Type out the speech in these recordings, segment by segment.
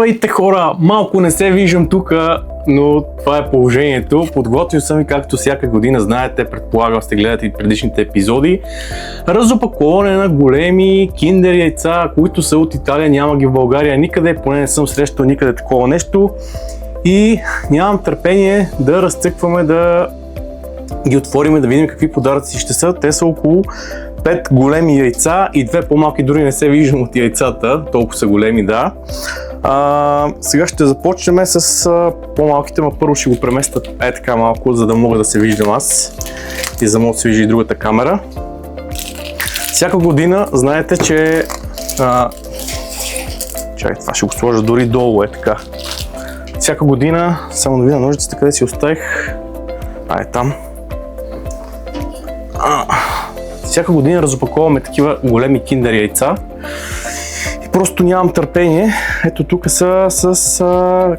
Здравейте хора! Малко не се виждам тук, но това е положението. Подготвил съм и както всяка година, знаете, предполагам сте гледате и предишните епизоди, разопаковане на големи киндер яйца, които са от Италия, няма ги в България никъде, поне не съм срещал никъде такова нещо. И нямам търпение да разцъкваме, да ги отворим, да видим какви подаръци ще са. Те са около 5 големи яйца и 2 по-малки, дори не се виждам от яйцата, толкова са големи, да. Сега ще започнем с по-малките, но първо ще го преместя така малко, за да мога да се виждам аз и за да мога да се вижда и другата камера. Всяка година знаете, че чакай, това ще го сложа дори долу, така. Всяка година, само да видя ножицата, къде си оставих. Там. Всяка година разопаковаме такива големи киндер яйца. И просто нямам търпение. Ето тук са с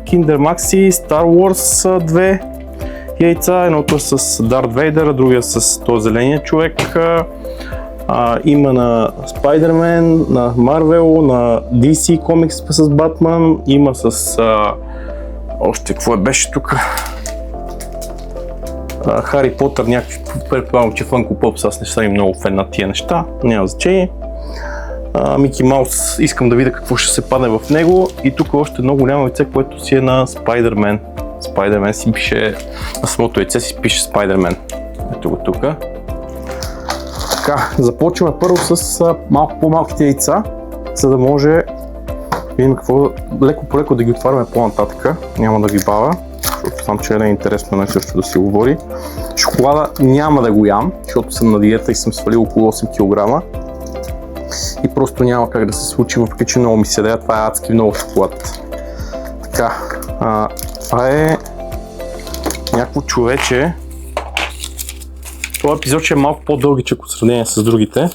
Kinder Maxi Star Wars 2 яйца. Едното е с Дарт Вейдър, другия с този зеления човек. Има на Spider-Man, на Marvel, на DC Comics с Batman. Има с още какво беше тук? Хари Потър, някакви, предполагам, че Funko Pops, аз не съм и много фен на тия неща, няма значение. Мики Маус, искам да видя какво ще се падне в него. И тук още едно голямо яйце, което си е на Spider-Man. Spider-Man си пише, на самото яйце си пише Spider-Man. Ето го тук. Така, започваме първо с малко по-малките яйца, за да може видим какво, леко по леко да ги отваряме по-нататъка. Няма да ви бавя, защото знам, че не е интересно на също да си говори. Шоколада няма да го ям, защото съм на диета и съм свалил около 8 кг. И просто няма как да се случи, въпреки че много ми се дава, това е адски много шоколад. Така, това е някакво човече. Това епизод ще е малко по-дългичък от сравнение с другите.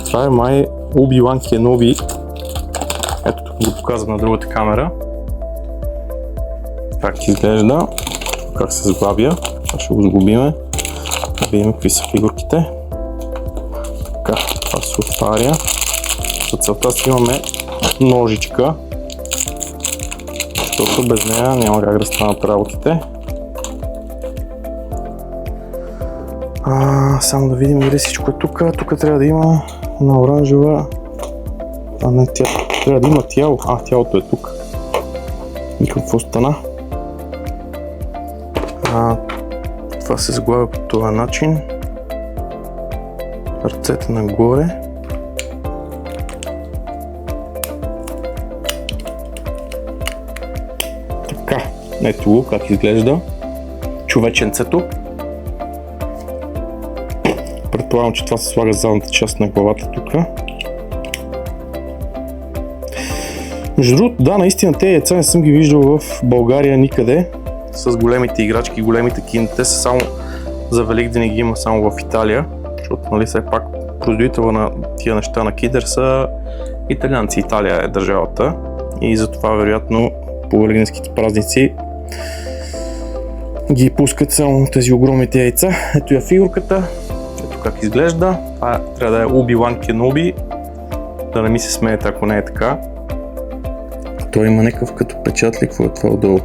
Това е май Obi-Wan Kenobi. Ето тук го показвам на другата камера. Как изглежда, как се сглабя. Ще го сглобиме. Да видим какви са фигурките. Така, това се отваря. За целта си имаме ножичка, защото без нея няма как да станат работите. Само да видим дали всичко е тук. Тук трябва да има една оранжева. Не, тя трябва да има тяло. Тялото е тук. И какво стана? Това се сглавя по този начин. Ръцете нагоре. Така, ето го как изглежда човеченцето. Предполагам, че това се слага задната част на главата тук. Между другото, да, наистина тези яйца не съм ги виждал в България никъде. С големите играчки, големите киндер. Те са само за Великден и ги има само в Италия. Защото, нали, все пак производител на тия неща на киндер са италианци. Италия е държавата. И затова, вероятно, по великденските празници ги пускат само тези огромните яйца. Ето я фигурката. Ето как изглежда. Това трябва да е Obi-Wan Kenobi. Да не ми се смеете, ако не е така. Той има някакъв като печат ли, какво е това отдолу?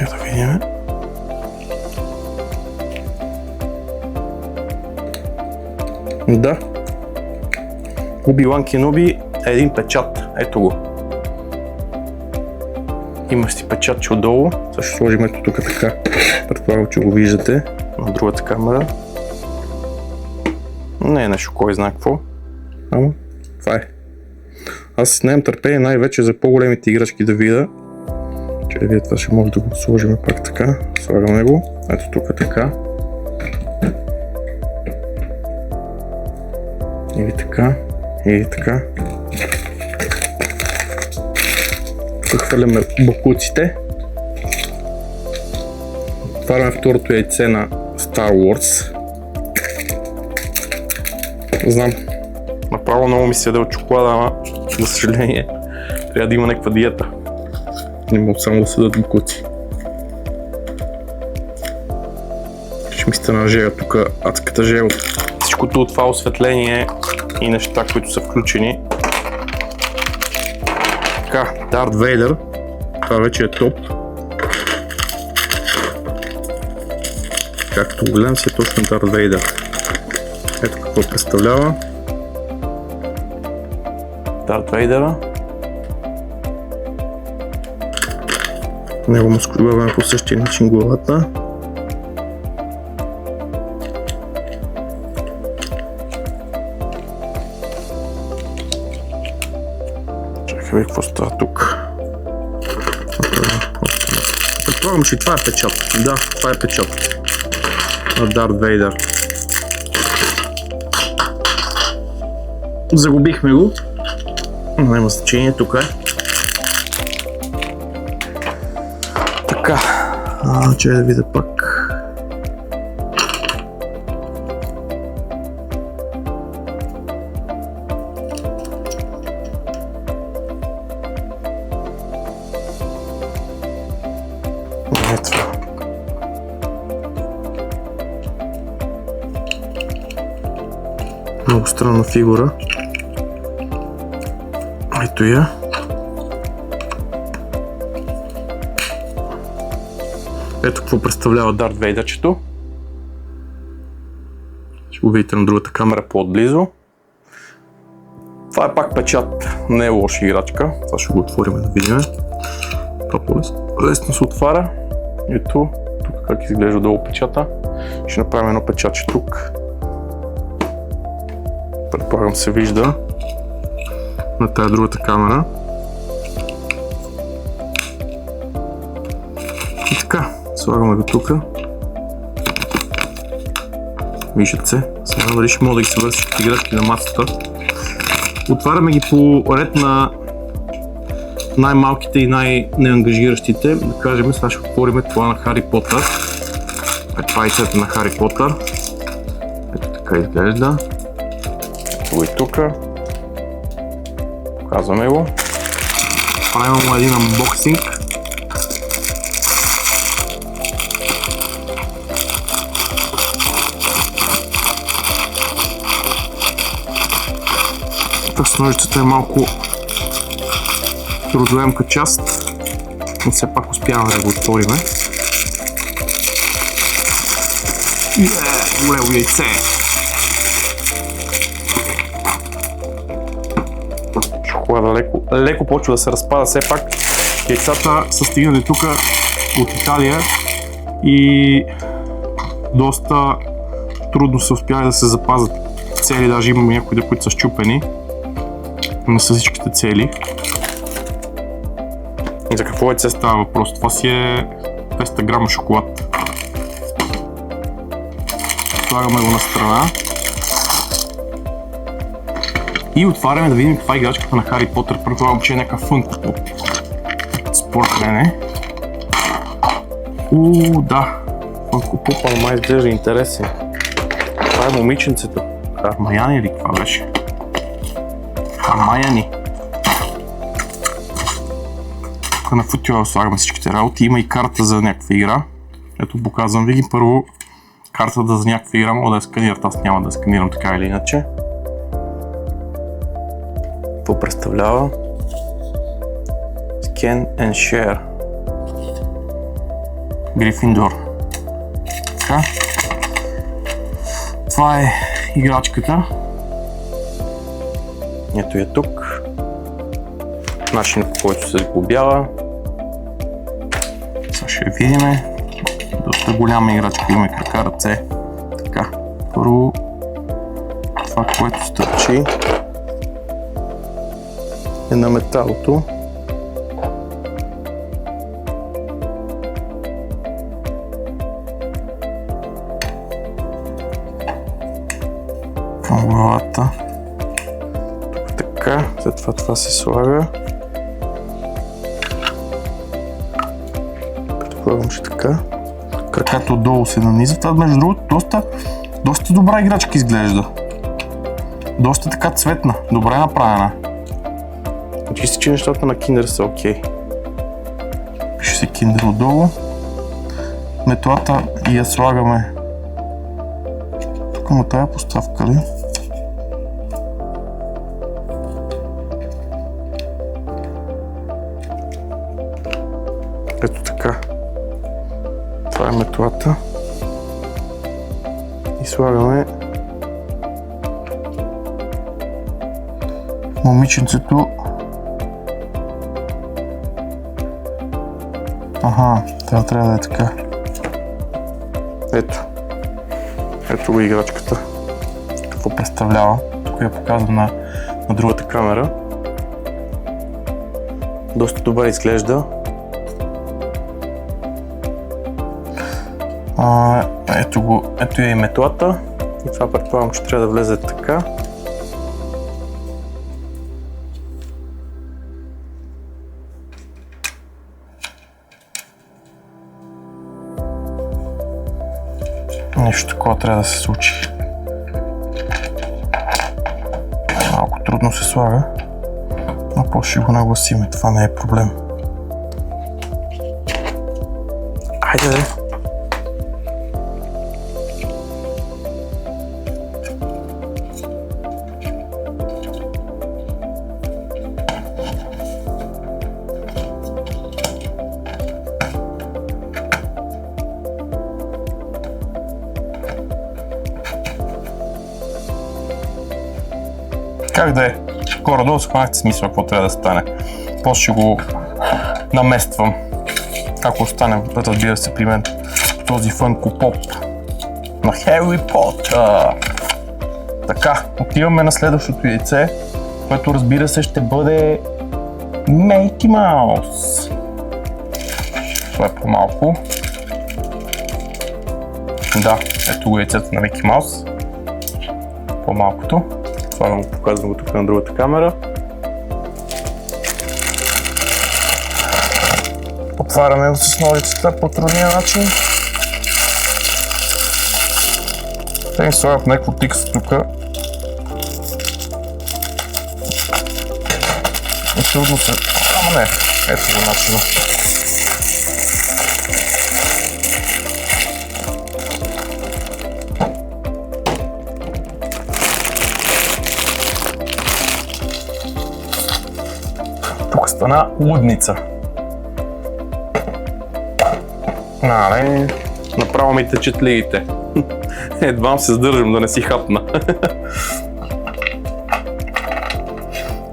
Да видим. Да. Obi-Wan Kenobi е един печат. Ето го. Има си печатче отдолу. Сега ще сложим ето тук така. Предполагам, че го виждате на другата камера. Не е нещо кой знае какво. Ама това е. Аз нямам търпение най-вече за по-големите играчки да видя. Вие това ще може да го сложим пак така. Слагаме го. Ето тук така. Или така. Или така. Тук хвърляме бокуците. Отваряме второто яйце на Star Wars. Знам. Направо много ми се яде от шоколада, ама за съжаление трябва да има някаква диета. Не мога само да се дадат бокуци. Ще ми стана жера тук, адската жера. Всичкото от това осветление и неща, които са включени. Така, Дарт Вейдър. Това вече е топ. Както гледам си е точно Дарт Вейдър. Ето какво представлява. Дарт Вейдъра. Него му скриваме по същия начин главата. Чакай, какво става тук? Предполагам, че това е печат. Да, това е печат. На Дарт Вейдър. Загубихме го. Няма значение, тук е. Така. Чай да видя пак. Ето. Много странна фигура. Ето я. Ето какво представлява Дарт Вейдърчето. Ще го видите на другата камера по-отблизо. Това е пак печат, не е лоша играчка. Това ще го отворим да видим. Това по-лесно се отваря. Ето, тук как изглежда долу печата. Ще направим едно печатче тук. Предполагам се вижда на тая другата камера. И така, слагаме го тук. Виждат се. Сега дали ще мога да ги събера всички играчки на масата. Отваряме ги по ред на най-малките и най-неангажиращите. Да кажем, сега ще отворим това на Хари Потър. Това е цвета на Хари Потър. Ето така изглежда. Ето го и тук. Показваме го. Правим му един анбоксинг. Ножицата е малко трудоемка част, но все пак успяваме да го отвориме. Големо яйце! Шоколада леко почва да се разпада, все пак яйцата са стигнали тук от Италия и доста трудно се успява да се запазят цели, даже имам някои, които са счупени. Не са всичките цели. И за какво яйце става въпрос? Това си е 200 грама шоколад. Слагаме го на страна. И отваряме да видим каква е играчката на Хари Потър. Предполагам, че е някакъв Фънко Поп. Според мен е. Да. Фънко Поп, ама май изглежда интересен. Това е момиченцето. Хармаяни или каква беше? Хармаяни. Тук на футила слагаме всичките работи. Има и карта за някаква игра. Ето показвам ви ги. Първо картата за някаква игра мога да я сканират. Аз няма да я сканирам така или иначе. Какво представлява? Scan and Share. Грифиндор. Така. Това е играчката. Ето я тук. Начин, по който се сглобява. Сега ще видим. Доста голяма играчка, има крака, ръце. Така. Първо това, което стърчи е на металото. Към главата. Така, след това се слага. Предполагам, че така. Краката отдолу се наниза. Това, между другото, доста добра играчка изглежда. Доста така цветна, добре направена. Чисти, че нещата на Kinder са окей. Пише се Kinder отдолу. Метлата и я слагаме Тук му трябва поставка ли? Ето така. Това е метлата. И слагаме момиченцето. Това трябва да е така. Ето. Ето го играчката. Какво представлява? Тук я показвам на другата камера. Доста добре изглежда. Ето е и метлата. И това предполагам, че трябва да влезе така. Нещо такова трябва да се случи. Малко трудно се слага, но после ще го нагласиме, това не е проблем. Айде де! Как да е? Горе-долу схванахте смисъл какво трябва да стане. После ще го намествам. Ако остане, разбира се, при мен този Funko Pop на Harry Potter. Така, отиваме на следващото яйце, което разбира се ще бъде Mickey Mouse. Това е по-малко. Да, ето го яйцето на Mickey Mouse. По-малкото. Това го показвам тук на другата камера. Отваряме го с ножицата по трудния начин. Те ми слагат някакво тикса тук. И трудно се... Ама не, ето го начина. Тук стана лудница. Направо ми течат лигите. Едвам се сдържам да не си хапна.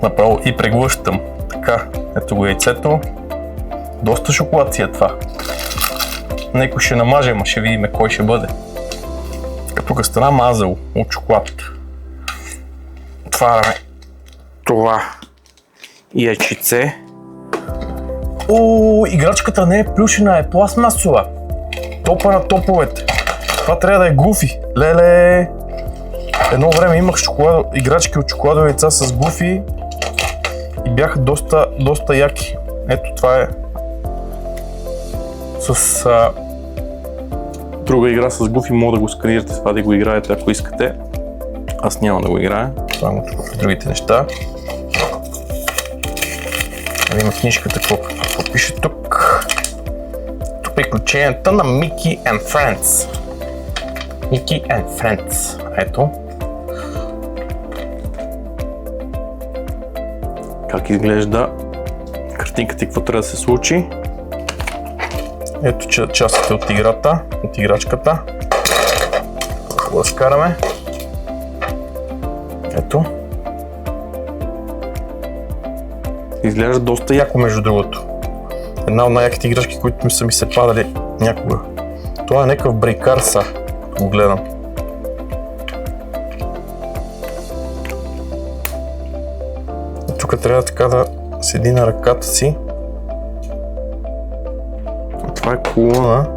Направо и преглъщам. Така, ето го яйцето. Доста шоколад си е това. Некой ще намажем, а ще видим кой ще бъде. Тук стана мазало от шоколад. Отваряме това яйчице. Играчката не е плюшена, е пластмасова. Топа на топовете. Това трябва да е Гуфи. Леле! Едно време имах играчки от шоколадови яйца с Гуфи и бяха доста яки. Ето това е с друга игра с Гуфи, мога да го сканирате това да го играете, ако искате. Аз няма да го играя, само тук другите неща. Има книжката, какво пише тук. Тук приключенията на Mickey and Friends. Mickey and Friends. Ето. Как изглежда картинката и какво трябва да се случи. Ето частите от играта, от играчката. Какво да скараме. Ето. Изглежда доста яко, между другото. Една от най-яките играчки, които са ми се падали някога. Това е някакъв брейкарса, го гледам. Тук трябва така да седи на ръката си. Това е колона.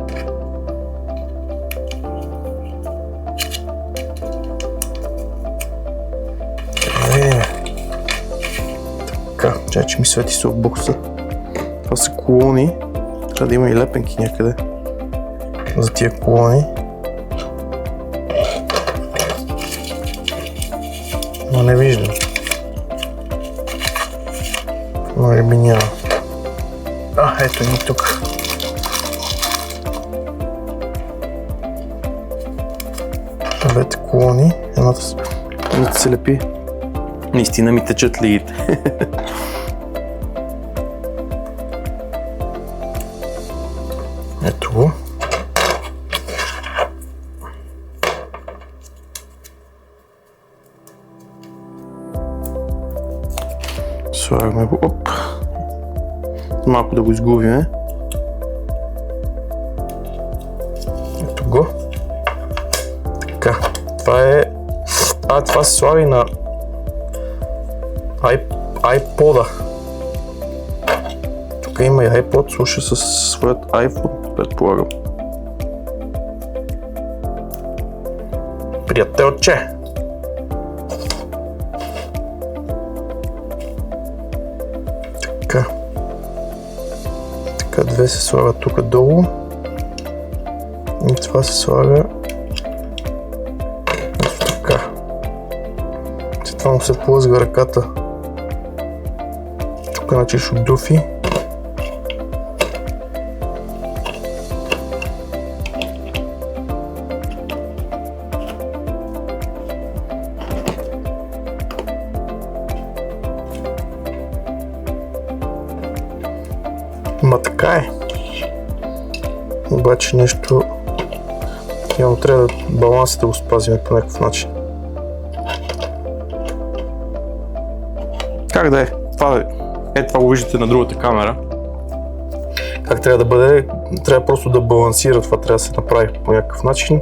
Така, чай, че ми свети се от бокса. Това са колони. Трябва да има и лепенки някъде за тия колони. Но не виждам. Може би няма. Ето ги тук. Двете колони. Едната се лепи. Наистина ми течат лигите. Ето го. Слагаме го. Оп. Малко да го изгубиме. Ето го. Така. Това е... това се слага и на iPod-а. Тук има и iPod, слуша със своят iPhone, предполагам. Приятелче! Така. Така, две се слага тук долу. И това се слага ето така. След това му се плъзга ръката. Тук значи ще отдуфи. Ма така е. Обаче нещо... Явно трябва да балансът да го спазим по някакъв начин. Как да е? Това го виждате на другата камера. Как трябва да бъде? Трябва просто да балансира, това трябва да се направи по някакъв начин.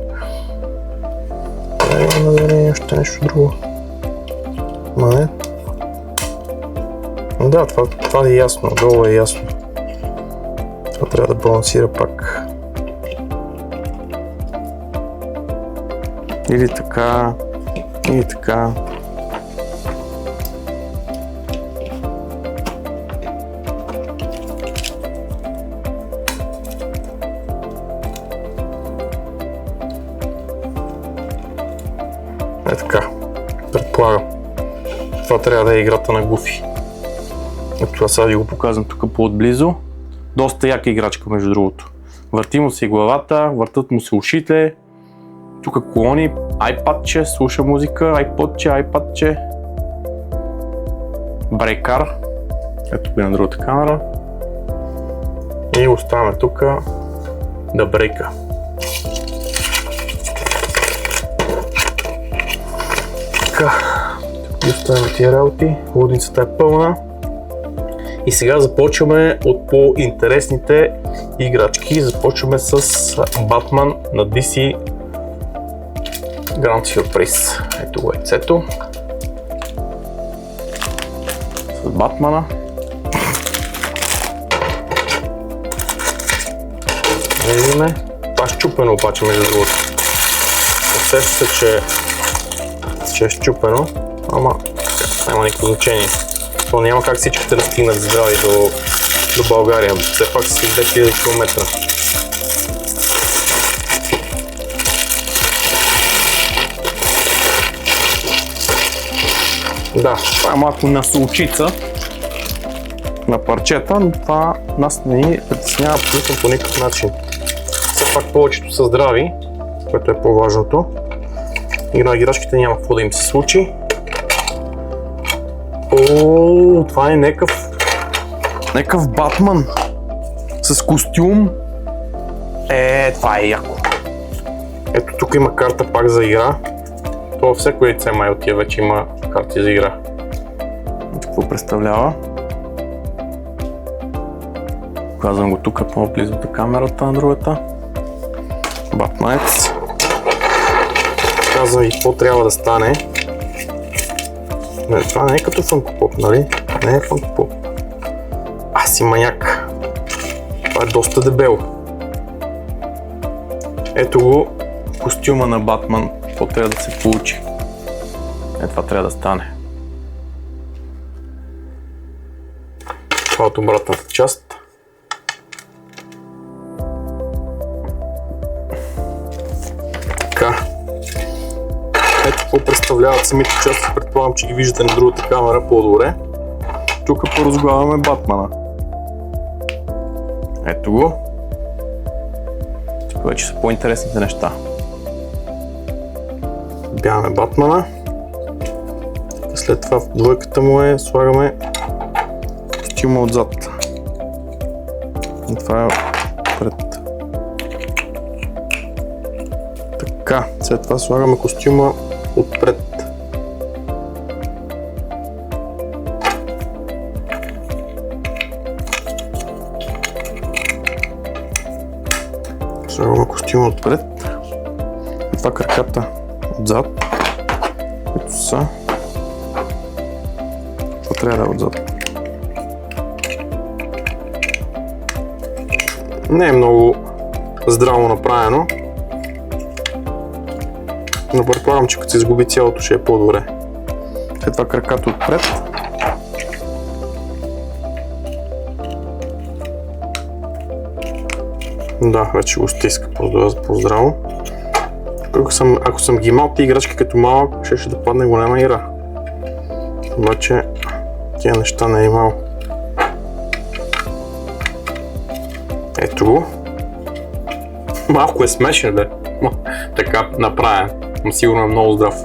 Трябва да видим още нещо друго. Ма не. Да, това е ясно, долу е ясно. Това трябва да балансира пак. Или така, или така. Е така, предполагам. Това трябва да е играта на Гуфи. Ето това сега ви го показвам тук по-отблизо. Доста яка играчка, между другото. Върти му се главата, въртат му се ушите. Тук колони, iPad-че, слуша музика, iPod-че. Брейкар. Ето го на другата камера. И оставяме тук да брейка. Така, тук оставяме тия работи, лудницата е пълна. И сега започваме от по-интересните играчки. Започваме с Batman на DC Grand Surprise. Ето го яйцето. С Батмана. Видиме. Това е щупено обаче, между другото. Усеща се, че е щупено, ама няма никакво значение. То няма как всичките да стигнат здрави до България. Все пак са 2000 км. Да, това е малко насолчица на парчета, но това нас не ни притеснява абсолютно по никакъв начин. Все пак повечето са здрави, което е по-важното. И на играчките няма какво да им се случи. О, това е някакъв Батман с костюм. Това е яко. Ето тук има карта пак за игра. Това всеко яйце май от тия вече има карти за игра. Какво представлява? Казвам го тук по-близо до камерата на другата. Батманец. Казвам и какво трябва да стане. Не, това не е като Funko Pop, нали? Не е Funko Pop. Аз си маняк. Това е доста дебело. Ето го костюма на Батман. Какво трябва да се получи? Това трябва да стане. Това от обратната част. Така. Ето какво представляват самите части. Предполагам, че ги виждате на другата камера по-добре. Тук поразглавяме Батмана. Ето го. Тук вече са по-интересните неща. набиваме Батмана. След това в двойката му слагаме костюма отзад. И това е пред. Така, след това слагаме костюма отпред. Слагаме костюма отпред. И това краката отзад, които са. Това трябва да е отзад. Не е много здраво направено, но предполагам, че като се изгуби цялото, ще е по-добре. След това краката отпред. Да, вече го стиска по-здраво. Ако съм ги имал тези играчки като малък, ще да падне голяма игра. Обаче тия неща не е имал. Ето го. Малко е смешен, бе. Така направен. Но сигурно е много здрав.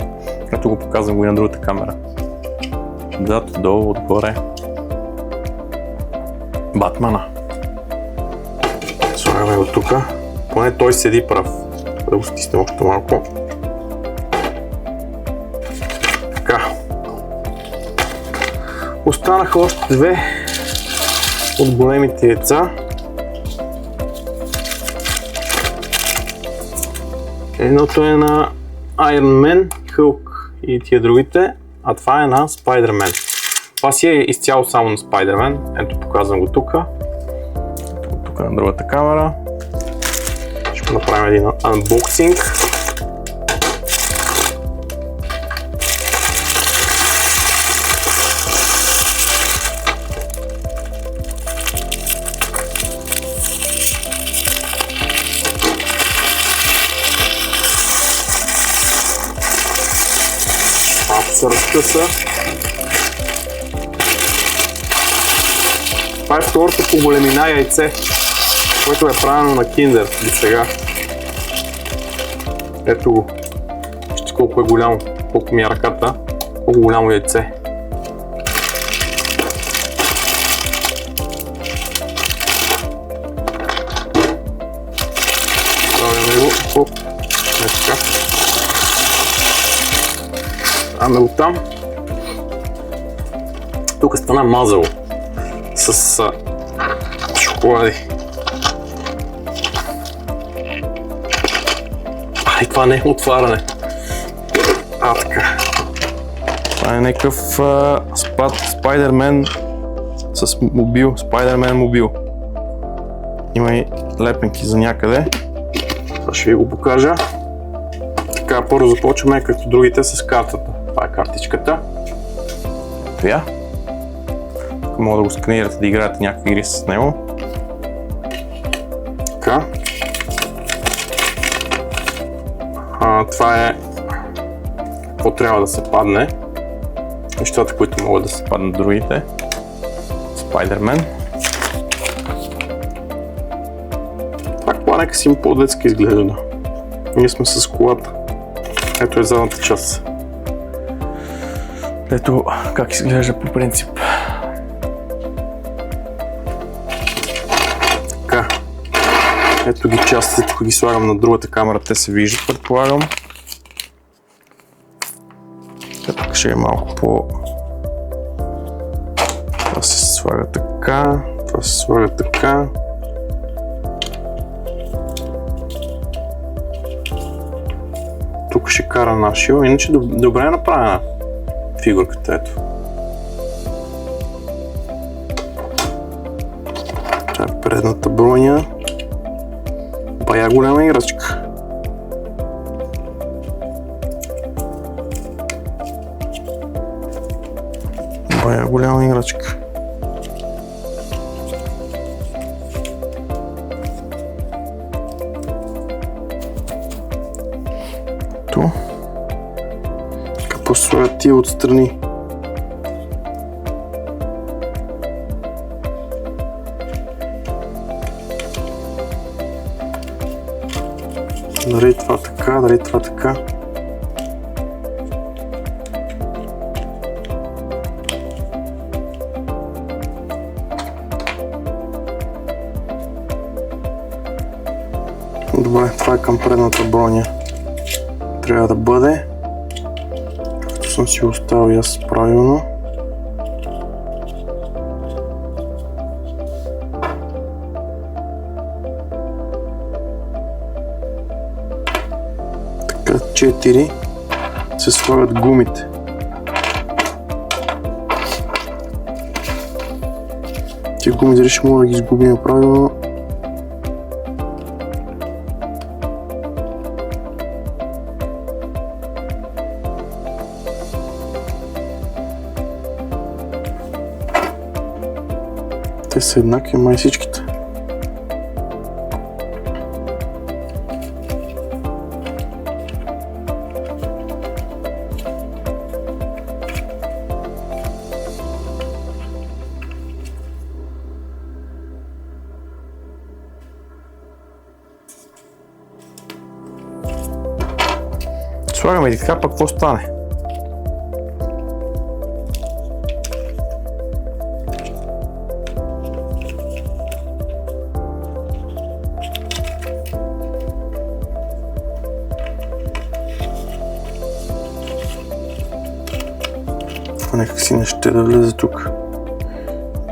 Ето го показвам го и на другата камера. Отзад, долу, отгоре. Батмана. Слагаме го тука. Поне той седи прав. Да го стиснем още малко. Така. Останаха още две от големите яйца. Едното е на Iron Man, Hulk и тия другите, а това е на Spider-Man. Това си е изцяло само на Spider-Man. Ето, показвам го тук. Ето го тук на другата камера. Ще направим един unboxing. Се разкъса. Това е второто по големина яйце, което е правено на Kinder до сега. Ето го. Вижте колко е голямо, колко ми е ръката, колко голямо яйце. Слагаме го. Оп. Не така. Аме го там. Тук стана мазало с шоколади. Ай, това не е отваряне. Така. Това е някакъв Spider-Man с мобил. Spider-Man мобил. Има и лепенки за някъде. Това ще ви го покажа. Така, първо започваме като другите с картата. Това е картичката. Ето я. Тук мога да го сканирате, да играете някакви игри с него. Така. Това е какво трябва да се падне. Нещата, които могат да се паднат другите. Spider-Man. Това нека си по-детски изглежда. Ние сме с колата. Ето е задната част. Ето как изглежда по принцип. Така. Ето ги частите, тук ги слагам на другата камера, те се виждат, предполагам. Тук ще е малко по... Това се слага така, това се слага така. Тук ще кара нашия, иначе добре е направена фигурката, ето. Това е предната броня. Бая голяма играчка. Бая голяма играчка. Ту. Така поставят тия отстрани. Дали това така, дали това така. Добре, това е към предната броня. Трябва да бъде. Както съм си оставил и аз правилно. Така, 4 се слагат гумите. Тия гуми дали ще мога да ги изгубим правилно. Те са еднакви, май всичките. Слагаме и така, пък какво стане? Някак си не ще да влезе тук.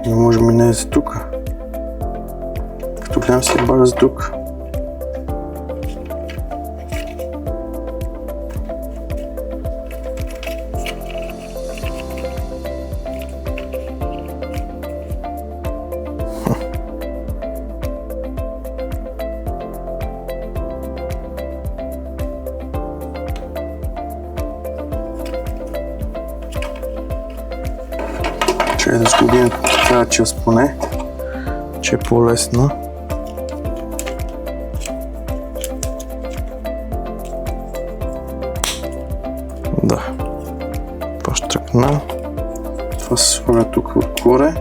Не може ми не е за тук. Като гледам си бага за тук. Чай да сгубим тази част поне, че е по-лесна. Да. Това ще тръкна. Това се слага тук отгоре.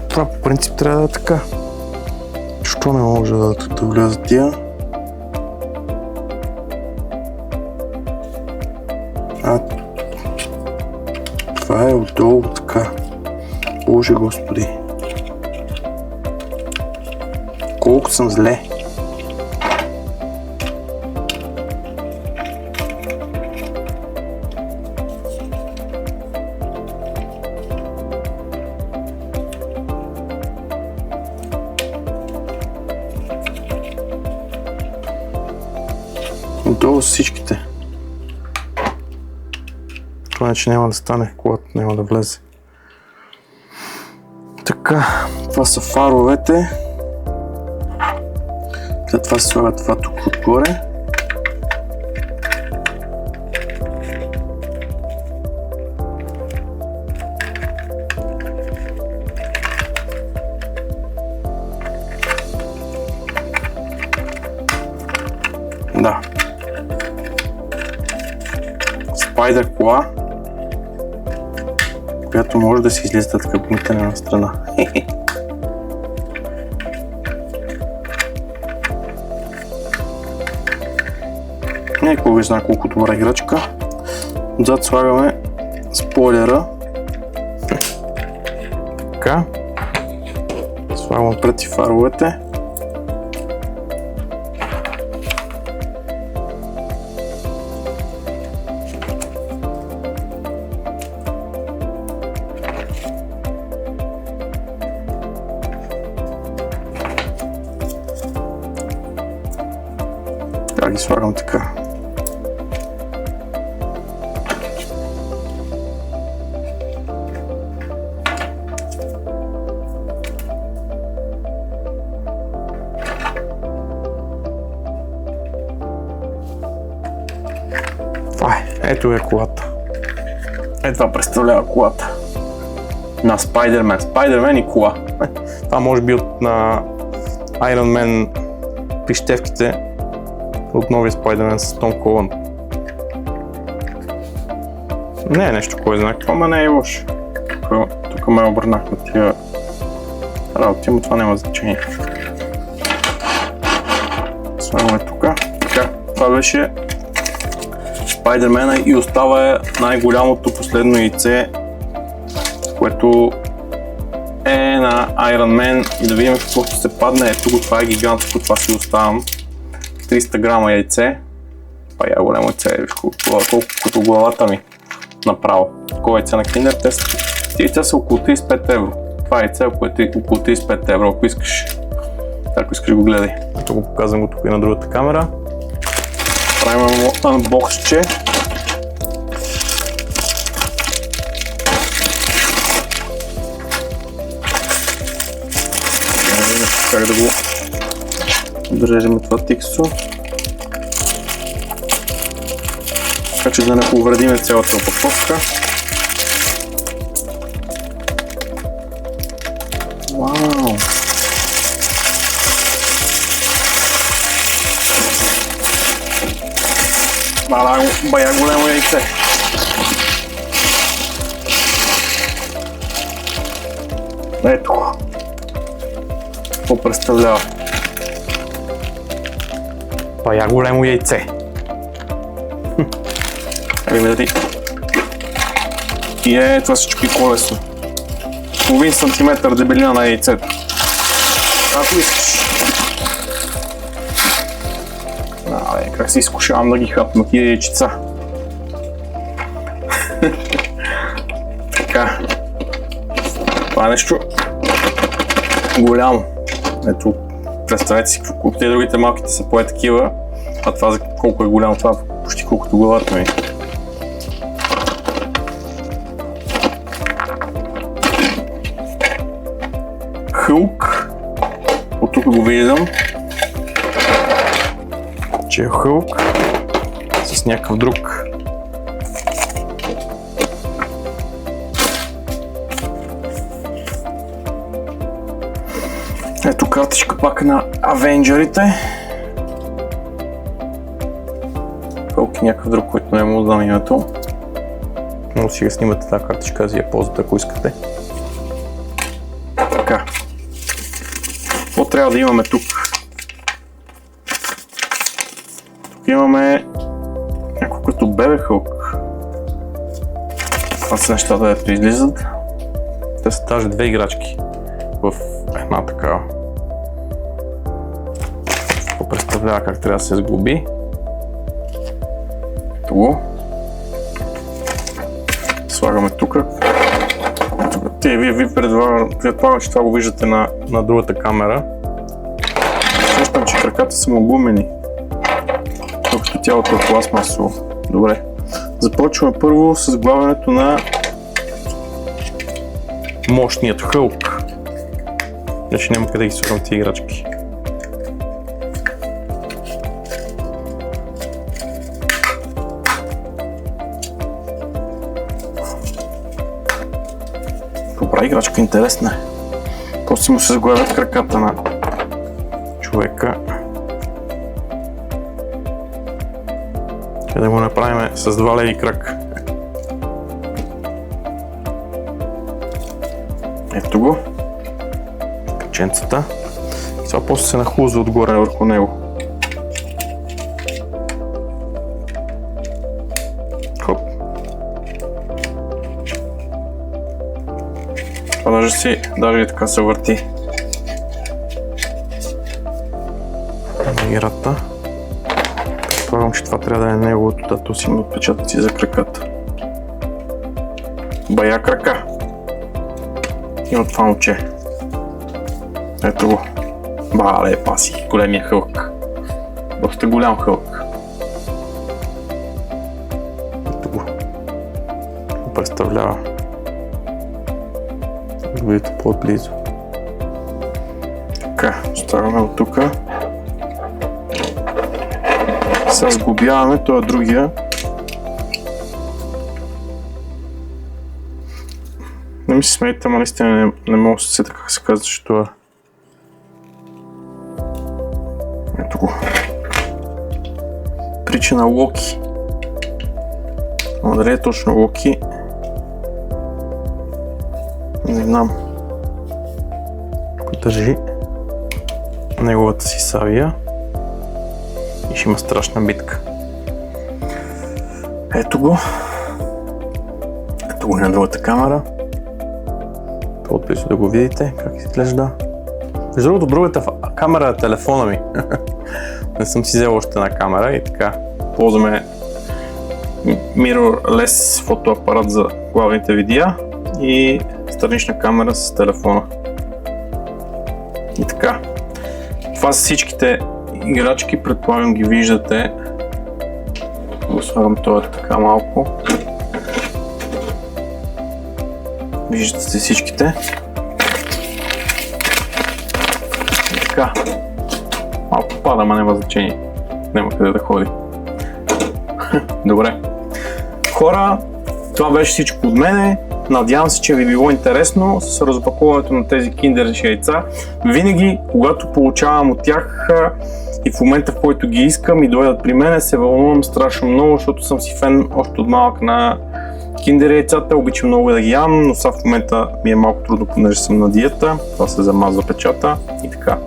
Това по принцип трябва да е така. Що не може да влязат тия? Това е отдолу така. Боже Господи. Колко съм зле. Отдолу с всичките. Това иначе няма да стане, когато няма да влезе. Така, това са фаровете. След това се слага това тук отгоре. Да. Спайдър кола, която може да се излиза така гумите на една страна. Някой ви знае колко добра играчка. Отзад слагаме спойлера. Така. Слагаме пред и фаровете. Сега ги слагам така. Ето е колата. Това представлява колата на Спайдермен. Спайдермен и кола. Това може би от на Iron Man пищевките от новия Спайдермен с Том Холанд. Не е нещо кой знае какво, ама не е лошо. Тук ме обърнах на тия работи, но това няма значение. Слагаме тук. Така, това беше Спайдермена и остава най-голямото последно яйце, което е на Iron Man, и да видим какво ще се падне. Ето го, това е гигантско, това си оставам. 300 грама яйце. Това е голямо яйце, виж колко като главата ми направо. Такова яйце на Kinder, тези яйца са около 35 евро. Това яйце е около 35 евро, ако искаш го гледай. Ето го показвам го тук и на другата камера. Правим анбоксче. Как да го отрежем това тиксо, така че да не повредиме цялата опаковка. Вау! Бая голямо яйце. Ето го. Какво представлява? Бая голямо яйце. Види. И това се чупи по-лесно. Половин сантиметър дебелина на яйцето. Ако искаш. Как се изкушавам да ги хапна тия яйчица. Така. Това е нещо голямо. Ето, представете си колко те другите малките са по такива, а това за колко е голямо, това почти колкото главата ми. Хълк. От тук го виждам, че е Хълк с някакъв друг. Ето картичка пак на Авенджерите. Хълк и някакъв друг, който не мога да дам името. Но сега снимате тази картичка, да си я ползвате, ако искате. Така. Какво трябва да имаме тук? Тук имаме някакво като бебе Хълк. Това са нещата, дето излизат. Те са даже две играчки в една такава. Какво представлява как трябва да се сглоби. Ето го. Слагаме тук. Вие предполагам, че това го виждате на другата камера. Сещам, че краката са му гумени, докато тялото е пластмасово. Добре. Започваме първо с главането на мощният Хълк. Значи няма къде ги слагам тия играчки. Добра играчка, интересна е. После му се сглавят краката на човека. Ще да го направим с два леви крак. Ето го. Каченцата. И сега после се нахлузва отгоре върху него. Хоп. Това даже и така се върти. Играта. Предполагам, че това трябва да е неговото, да си има отпечатъци за краката. Бая крака. И от това момче. Ето го. Бале, паси, големия Хълк. Доста голям Хълк. Ето го. Го представлява. Да го видите по-отблизо. Така, оставяме от тук. Сега сглобяваме, това е другия. Не ми се смейте, ама наистина не мога да се сета как се казва, че това е. Ето го. Прича на Локи. Но дали е точно Локи? Не знам. Държи неговата си савия. и ще има страшна битка. Ето го. Ето го и на другата камера. Отблизо да го видите как изглежда. Между другото, другата камера е телефона ми. Не съм си взел още една камера и така. Ползваме mirrorless фотоапарат за главните видеа и странична камера с телефона. И така. Това са всичките играчки, предполагам ги виждате. Го слагам това така малко. Виждате се всичките. И така. Малко пада, ама няма значение. Няма къде да ходи. Добре. Хора, това беше всичко от мене. Надявам се, че ви било интересно с разопакуването на тези киндер яйца. Винаги, когато получавам от тях и в момента, в който ги искам и дойдат при мен, се вълнувам страшно много, защото съм си фен още от малък на киндер яйцата. Обичам много да ги ям, но сега в момента ми е малко трудно, понеже съм на диета. Това се замазва печата и така.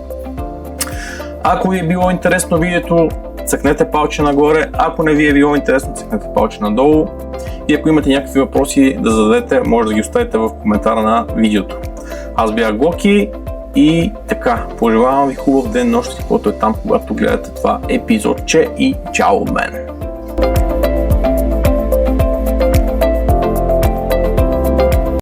Ако ви е било интересно видеото, цъкнете палче нагоре. Ако не ви е било интересно, цъкнете палче надолу. И ако имате някакви въпроси да зададете, може да ги оставите в коментара на видеото. Аз бях Глоки и така, пожелавам ви хубав ден, нощ, каквото е там, когато гледате това епизодче и чао от мен!